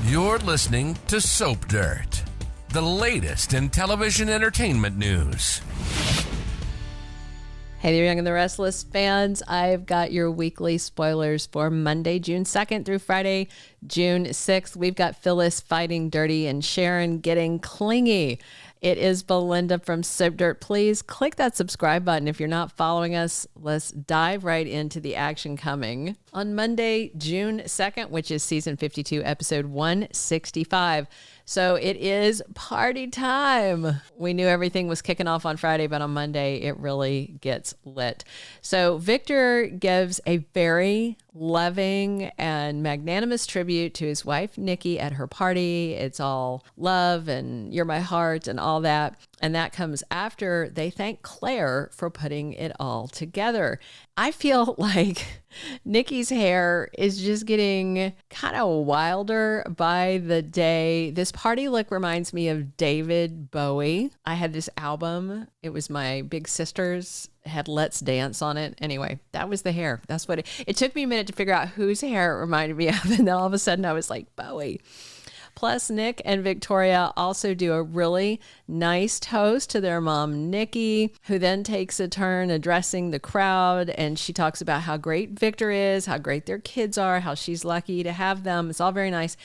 You're listening to Soap Dirt, the latest in television entertainment news. Hey there, Young and the Restless fans. I've got your weekly spoilers for Monday, June 2nd through Friday, June 6th. We've got Phyllis fighting dirty and Sharon getting clingy. It is Belinda from Soap Dirt. Please click that subscribe button if you're not following us. Let's dive right into the action coming on Monday, June 2nd, which is season 52, episode 165. So it is party time. We knew everything was kicking off on Friday, but on Monday, it really gets lit. So Victor gives a very loving and magnanimous tribute to his wife, Nikki, at her party. It's all love and you're my heart and all that. And that comes after they thank Claire for putting it all together. I feel like Nikki's hair is just getting kind of wilder by the day. This party look reminds me of David Bowie. I had this album. It was my big sister's, had Let's Dance on it. Anyway, that was the hair. That's what it took me a minute to figure out whose hair it reminded me of. And then all of a sudden I was like, Bowie. Plus, Nick and Victoria also do a really nice toast to their mom, Nikki, who then takes a turn addressing the crowd. And she talks about how great Victor is, how great their kids are, how she's lucky to have them. It's all very nice.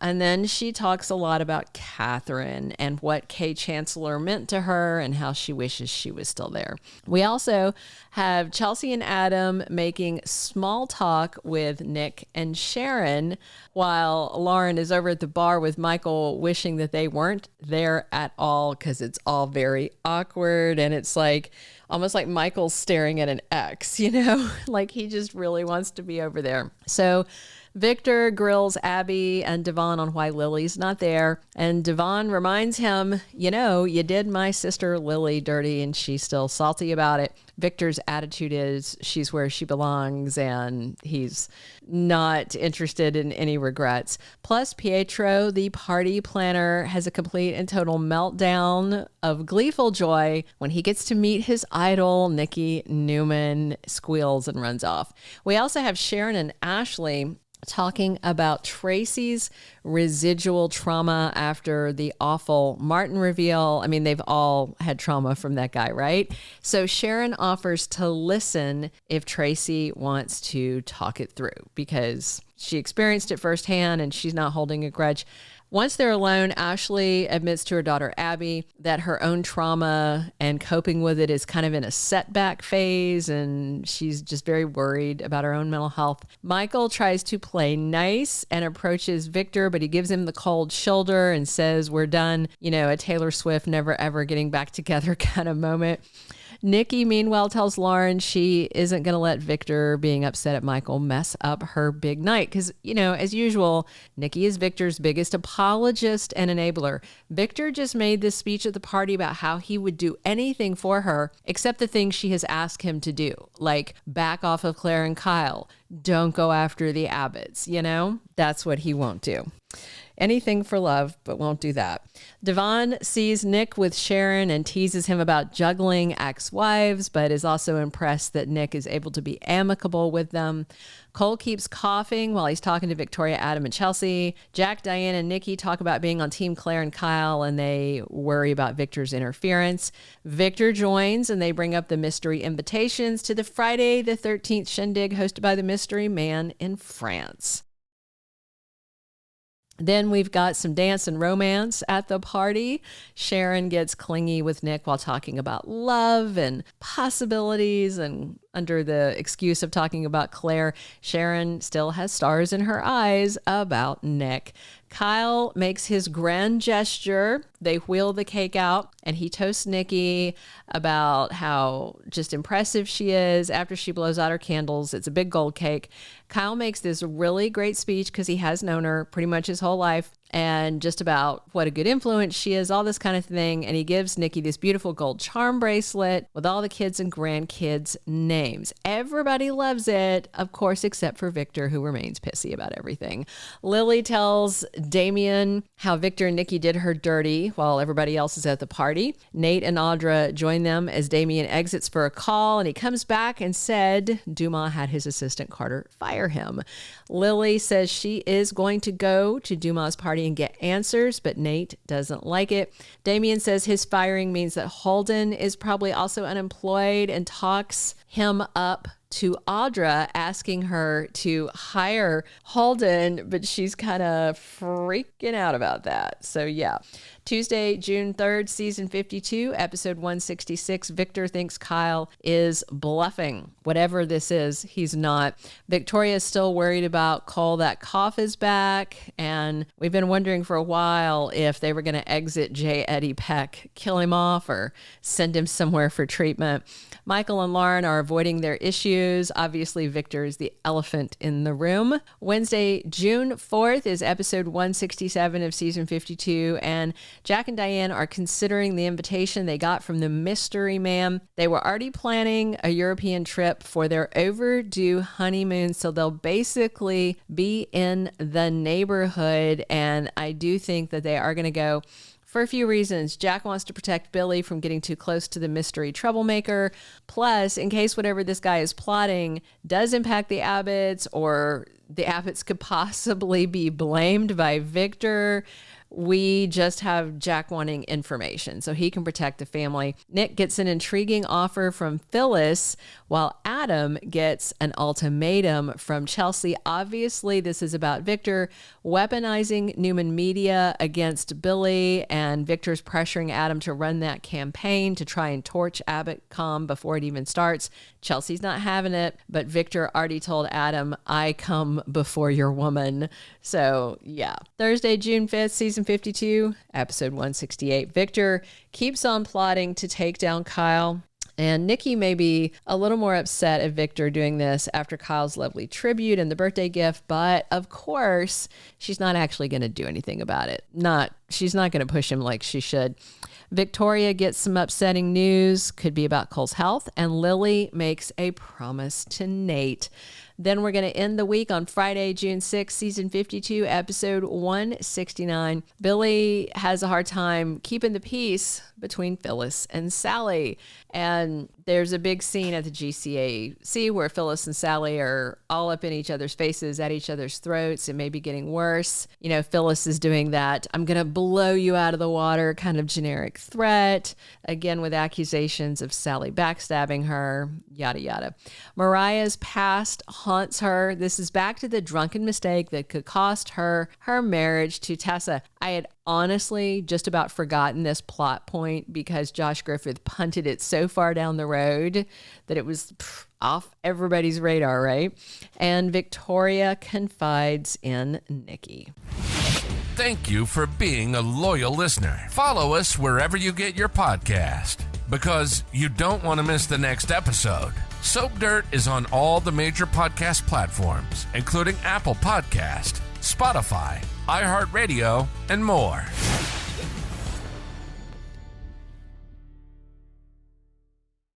And then she talks a lot about Catherine and what Kay Chancellor meant to her and how she wishes she was still there. We also have Chelsea and Adam making small talk with Nick and Sharon while Lauren is over at the bar with Michael, wishing that they weren't there at all because it's all very awkward. And it's like almost like Michael's staring at an ex, you know, like he just really wants to be over there. So Victor grills Abby and Devon on why Lily's not there. And Devon reminds him, you know, you did my sister Lily dirty and she's still salty about it. Victor's attitude is she's where she belongs and he's not interested in any regrets. Plus, Piero, the party planner, has a complete and total meltdown of gleeful joy when he gets to meet his idol, Nick Newman, squeals and runs off. We also have Sharon and Ashley talking about Traci's residual trauma after the awful Martin reveal. I mean, they've all had trauma from that guy, right? So Sharon offers to listen if Traci wants to talk it through because she experienced it firsthand and she's not holding a grudge. Once they're alone, Ashley admits to her daughter, Abby, that her own trauma and coping with it is kind of in a setback phase, and she's just very worried about her own mental health. Michael tries to play nice and approaches Victor, but he gives him the cold shoulder and says, we're done, you know, a Taylor Swift never ever getting back together kind of moment. Nikki, meanwhile, tells Lauren she isn't going to let Victor being upset at Michael mess up her big night. Because, you know, as usual, Nikki is Victor's biggest apologist and enabler. Victor just made this speech at the party about how he would do anything for her except the things she has asked him to do, like back off of Claire and Kyle. Don't go after the Abbotts, you know? That's what he won't do. Anything for love, but won't do that. Devon sees Nick with Sharon and teases him about juggling ex-wives, but is also impressed that Nick is able to be amicable with them. Cole keeps coughing while he's talking to Victoria, Adam, and Chelsea. Jack, Diane, and Nikki talk about being on Team Claire and Kyle, and they worry about Victor's interference. Victor joins, and they bring up the mystery invitations to the Friday the 13th shindig hosted by the mystery man in France. Then we've got some dance and romance at the party. Sharon gets clingy with Nick while talking about love and possibilities, and under the excuse of talking about Claire, Sharon still has stars in her eyes about Nick. Kyle makes his grand gesture. They wheel the cake out and he toasts Nikki about how just impressive she is after she blows out her candles. It's a big gold cake. Kyle makes this really great speech because he has known her pretty much his whole life. and just about what a good influence she is, all this kind of thing. And he gives Nikki this beautiful gold charm bracelet with all the kids and grandkids' names. Everybody loves it, of course, except for Victor, who remains pissy about everything. Lily tells Damien how Victor and Nikki did her dirty while everybody else is at the party. Nate and Audra join them as Damien exits for a call, and he comes back and said Dumas had his assistant Carter fire him. Lily says she is going to go to Dumas' party and get answers, but Nate doesn't like it. Damien says his firing means that Holden is probably also unemployed and talks him up to Audra, asking her to hire Holden, but she's kind of freaking out about that. So yeah. Tuesday, June 3rd, season 52, episode 166. Victor thinks Kyle is bluffing. Whatever this is, he's not. Victoria is still worried about Cole. That cough is back. And we've been wondering for a while if they were going to exit J. Eddie Peck, kill him off, or send him somewhere for treatment. Michael and Lauren are avoiding their issues. Obviously, Victor is the elephant in the room. Wednesday, June 4th is episode 167 of season 52. And Jack and Diane are considering the invitation they got from the mystery man. They were already planning a European trip for their overdue honeymoon, so they'll basically be in the neighborhood, and I do think that they are going to go for a few reasons. Jack wants to protect Billy from getting too close to the mystery troublemaker. Plus, in case whatever this guy is plotting does impact the Abbotts, or the Abbotts could possibly be blamed by Victor, we just have Jack wanting information so he can protect the family. Nick gets an intriguing offer from Phyllis, while Adam gets an ultimatum from Chelsea. Obviously, this is about Victor weaponizing Newman Media against Billy, and Victor's pressuring Adam to run that campaign to try and torch Abbott.com before it even starts. Chelsea's not having it, but Victor already told Adam, I come before your woman. So yeah. Thursday, June 5th, season 52, episode 168. Victor keeps on plotting to take down Kyle. And Nikki may be a little more upset at Victor doing this after Kyle's lovely tribute and the birthday gift, but of course, she's not actually going to do anything about it. She's not going to push him like she should. Victoria gets some upsetting news, could be about Cole's health, and Lily makes a promise to Nate. Then we're going to end the week on Friday, June 6th, season 52, episode 169. Billy has a hard time keeping the peace between Phyllis and Sally. And there's a big scene at the GCAC where Phyllis and Sally are all up in each other's faces, at each other's throats. It may be getting worse. You know, Phyllis is doing that, I'm going to blow you out of the water kind of generic threat, again with accusations of Sally backstabbing her, yada, yada. Mariah's past haunts her. This is back to the drunken mistake that could cost her her marriage to Tessa. I had honestly just about forgotten this plot point because Josh Griffith punted it so far down the road that it was off everybody's radar, right? And Victoria confides in Nikki. Thank you for being a loyal listener. Follow us wherever you get your podcast, because you don't want to miss the next episode. Soap Dirt is on all the major podcast platforms, including Apple Podcast, Spotify, iHeartRadio, and more.